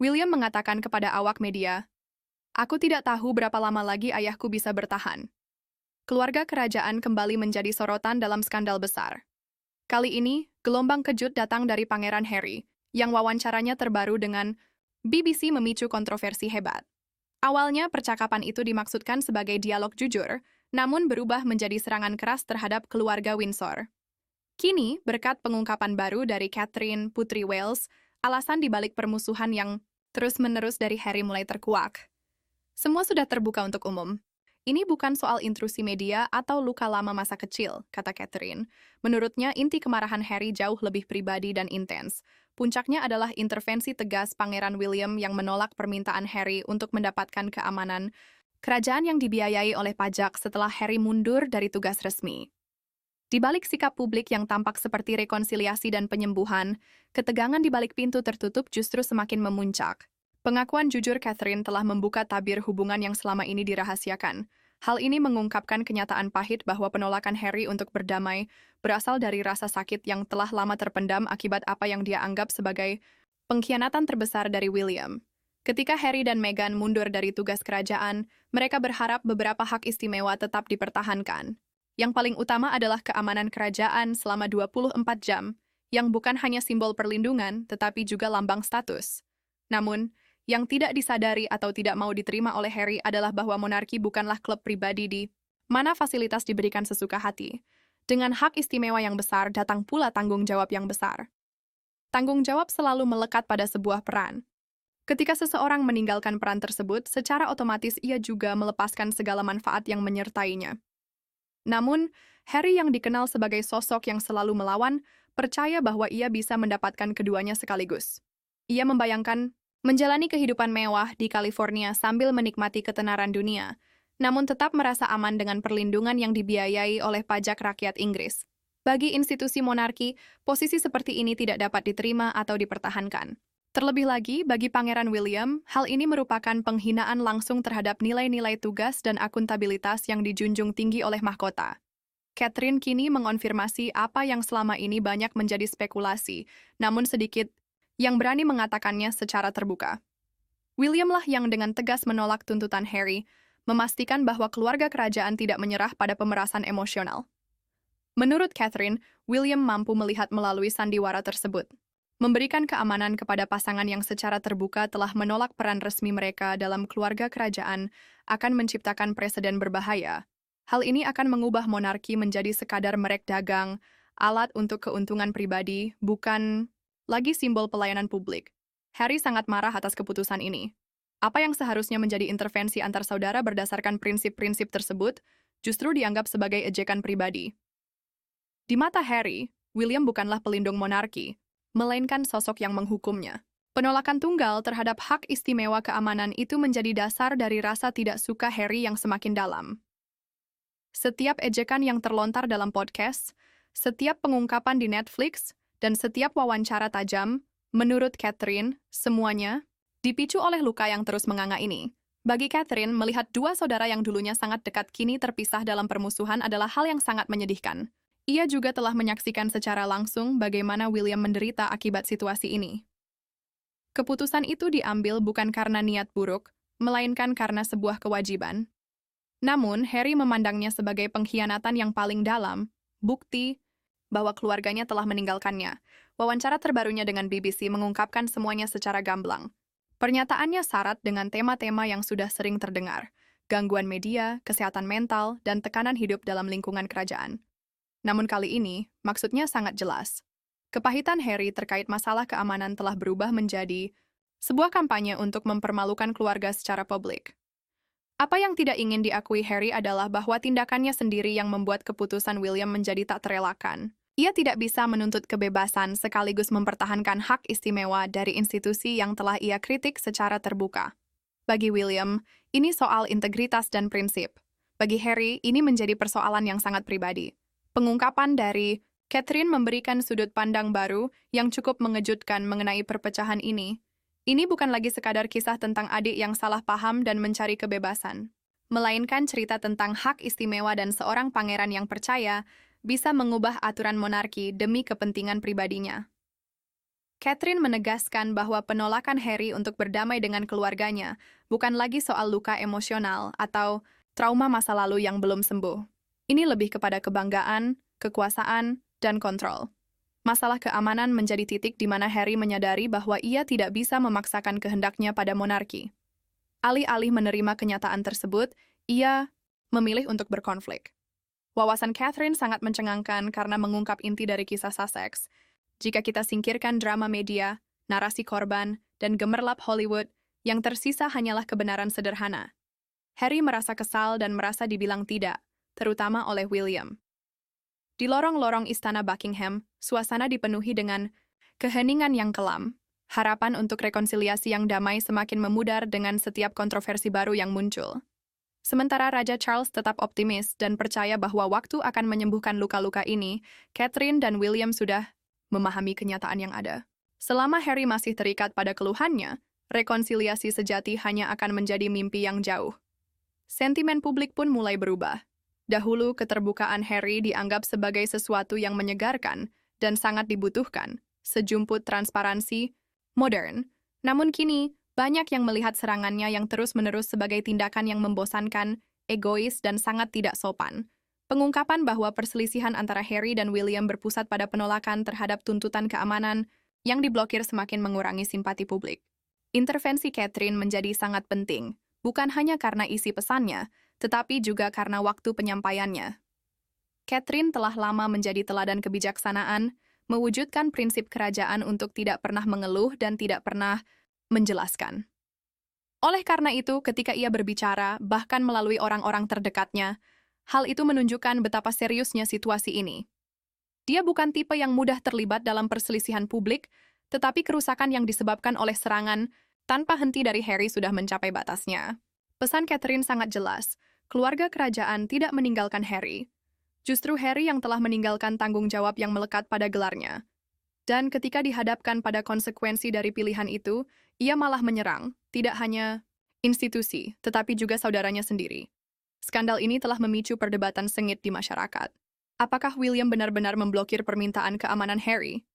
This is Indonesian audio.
William mengatakan kepada awak media, "Aku tidak tahu berapa lama lagi ayahku bisa bertahan." Keluarga kerajaan kembali menjadi sorotan dalam skandal besar. Kali ini, gelombang kejut datang dari Pangeran Harry, yang wawancaranya terbaru dengan BBC memicu kontroversi hebat. Awalnya, percakapan itu dimaksudkan sebagai dialog jujur, namun berubah menjadi serangan keras terhadap keluarga Windsor. Kini, berkat pengungkapan baru dari Catherine, Putri Wales, alasan dibalik permusuhan yang terus-menerus dari Harry mulai terkuak. Semua sudah terbuka untuk umum. Ini bukan soal intrusi media atau luka lama masa kecil, kata Catherine. Menurutnya, inti kemarahan Harry jauh lebih pribadi dan intens. Puncaknya adalah intervensi tegas Pangeran William yang menolak permintaan Harry untuk mendapatkan keamanan kerajaan yang dibiayai oleh pajak setelah Harry mundur dari tugas resmi. Di balik sikap publik yang tampak seperti rekonsiliasi dan penyembuhan, ketegangan di balik pintu tertutup justru semakin memuncak. Pengakuan jujur Catherine telah membuka tabir hubungan yang selama ini dirahasiakan. Hal ini mengungkapkan kenyataan pahit bahwa penolakan Harry untuk berdamai berasal dari rasa sakit yang telah lama terpendam akibat apa yang dia anggap sebagai pengkhianatan terbesar dari William. Ketika Harry dan Meghan mundur dari tugas kerajaan, mereka berharap beberapa hak istimewa tetap dipertahankan. Yang paling utama adalah keamanan kerajaan selama 24 jam, yang bukan hanya simbol perlindungan, tetapi juga lambang status. Namun, yang tidak disadari atau tidak mau diterima oleh Harry adalah bahwa monarki bukanlah klub pribadi di mana fasilitas diberikan sesuka hati. Dengan hak istimewa yang besar, datang pula tanggung jawab yang besar. Tanggung jawab selalu melekat pada sebuah peran. Ketika seseorang meninggalkan peran tersebut, secara otomatis ia juga melepaskan segala manfaat yang menyertainya. Namun, Harry yang dikenal sebagai sosok yang selalu melawan, percaya bahwa ia bisa mendapatkan keduanya sekaligus. Ia membayangkan menjalani kehidupan mewah di California sambil menikmati ketenaran dunia, namun tetap merasa aman dengan perlindungan yang dibiayai oleh pajak rakyat Inggris. Bagi institusi monarki, posisi seperti ini tidak dapat diterima atau dipertahankan. Terlebih lagi, bagi Pangeran William, hal ini merupakan penghinaan langsung terhadap nilai-nilai tugas dan akuntabilitas yang dijunjung tinggi oleh mahkota. Catherine kini mengonfirmasi apa yang selama ini banyak menjadi spekulasi, namun sedikit yang berani mengatakannya secara terbuka. William-lah yang dengan tegas menolak tuntutan Harry, memastikan bahwa keluarga kerajaan tidak menyerah pada pemerasan emosional. Menurut Catherine, William mampu melihat melalui sandiwara tersebut, memberikan keamanan kepada pasangan yang secara terbuka telah menolak peran resmi mereka dalam keluarga kerajaan akan menciptakan preseden berbahaya. Hal ini akan mengubah monarki menjadi sekadar merek dagang, alat untuk keuntungan pribadi, bukan lagi simbol pelayanan publik. Harry sangat marah atas keputusan ini. Apa yang seharusnya menjadi intervensi antar saudara berdasarkan prinsip-prinsip tersebut justru dianggap sebagai ejekan pribadi. Di mata Harry, William bukanlah pelindung monarki, melainkan sosok yang menghukumnya. Penolakan tunggal terhadap hak istimewa keamanan itu menjadi dasar dari rasa tidak suka Harry yang semakin dalam. Setiap ejekan yang terlontar dalam podcast, setiap pengungkapan di Netflix, dan setiap wawancara tajam, menurut Catherine, semuanya dipicu oleh luka yang terus menganga ini. Bagi Catherine, melihat dua saudara yang dulunya sangat dekat kini terpisah dalam permusuhan adalah hal yang sangat menyedihkan. Ia juga telah menyaksikan secara langsung bagaimana William menderita akibat situasi ini. Keputusan itu diambil bukan karena niat buruk, melainkan karena sebuah kewajiban. Namun, Harry memandangnya sebagai pengkhianatan yang paling dalam, bukti bahwa keluarganya telah meninggalkannya. Wawancara terbarunya dengan BBC mengungkapkan semuanya secara gamblang. Pernyataannya syarat dengan tema-tema yang sudah sering terdengar, gangguan media, kesehatan mental, dan tekanan hidup dalam lingkungan kerajaan. Namun kali ini, maksudnya sangat jelas. Kepahitan Harry terkait masalah keamanan telah berubah menjadi sebuah kampanye untuk mempermalukan keluarga secara publik. Apa yang tidak ingin diakui Harry adalah bahwa tindakannya sendiri yang membuat keputusan William menjadi tak terelakkan. Ia tidak bisa menuntut kebebasan sekaligus mempertahankan hak istimewa dari institusi yang telah ia kritik secara terbuka. Bagi William, ini soal integritas dan prinsip. Bagi Harry, ini menjadi persoalan yang sangat pribadi. Pengungkapan dari Catherine memberikan sudut pandang baru yang cukup mengejutkan mengenai perpecahan ini. Ini bukan lagi sekadar kisah tentang adik yang salah paham dan mencari kebebasan, melainkan cerita tentang hak istimewa dan seorang pangeran yang percaya bisa mengubah aturan monarki demi kepentingan pribadinya. Catherine menegaskan bahwa penolakan Harry untuk berdamai dengan keluarganya bukan lagi soal luka emosional atau trauma masa lalu yang belum sembuh. Ini lebih kepada kebanggaan, kekuasaan, dan kontrol. Masalah keamanan menjadi titik di mana Harry menyadari bahwa ia tidak bisa memaksakan kehendaknya pada monarki. Alih-alih menerima kenyataan tersebut, ia memilih untuk berkonflik. Wawasan Catherine sangat mencengangkan karena mengungkap inti dari kisah Sussex. Jika kita singkirkan drama media, narasi korban, dan gemerlap Hollywood, yang tersisa hanyalah kebenaran sederhana. Harry merasa kesal dan merasa dibilang tidak, terutama oleh William. Di lorong-lorong istana Buckingham, suasana dipenuhi dengan keheningan yang kelam. Harapan untuk rekonsiliasi yang damai semakin memudar dengan setiap kontroversi baru yang muncul. Sementara Raja Charles tetap optimis dan percaya bahwa waktu akan menyembuhkan luka-luka ini, Catherine dan William sudah memahami kenyataan yang ada. Selama Harry masih terikat pada keluhannya, rekonsiliasi sejati hanya akan menjadi mimpi yang jauh. Sentimen publik pun mulai berubah. Dahulu, keterbukaan Harry dianggap sebagai sesuatu yang menyegarkan dan sangat dibutuhkan, sejumput transparansi, modern. Namun kini, banyak yang melihat serangannya yang terus-menerus sebagai tindakan yang membosankan, egois, dan sangat tidak sopan. Pengungkapan bahwa perselisihan antara Harry dan William berpusat pada penolakan terhadap tuntutan keamanan yang diblokir semakin mengurangi simpati publik. Intervensi Catherine menjadi sangat penting, bukan hanya karena isi pesannya, tetapi juga karena waktu penyampaiannya. Catherine telah lama menjadi teladan kebijaksanaan, mewujudkan prinsip kerajaan untuk tidak pernah mengeluh dan tidak pernah menjelaskan. Oleh karena itu, ketika ia berbicara, bahkan melalui orang-orang terdekatnya, hal itu menunjukkan betapa seriusnya situasi ini. Dia bukan tipe yang mudah terlibat dalam perselisihan publik, tetapi kerusakan yang disebabkan oleh serangan tanpa henti dari Harry sudah mencapai batasnya. Pesan Catherine sangat jelas, keluarga kerajaan tidak meninggalkan Harry. Justru Harry yang telah meninggalkan tanggung jawab yang melekat pada gelarnya. Dan ketika dihadapkan pada konsekuensi dari pilihan itu, ia malah menyerang, tidak hanya institusi, tetapi juga saudaranya sendiri. Skandal ini telah memicu perdebatan sengit di masyarakat. Apakah William benar-benar memblokir permintaan keamanan Harry?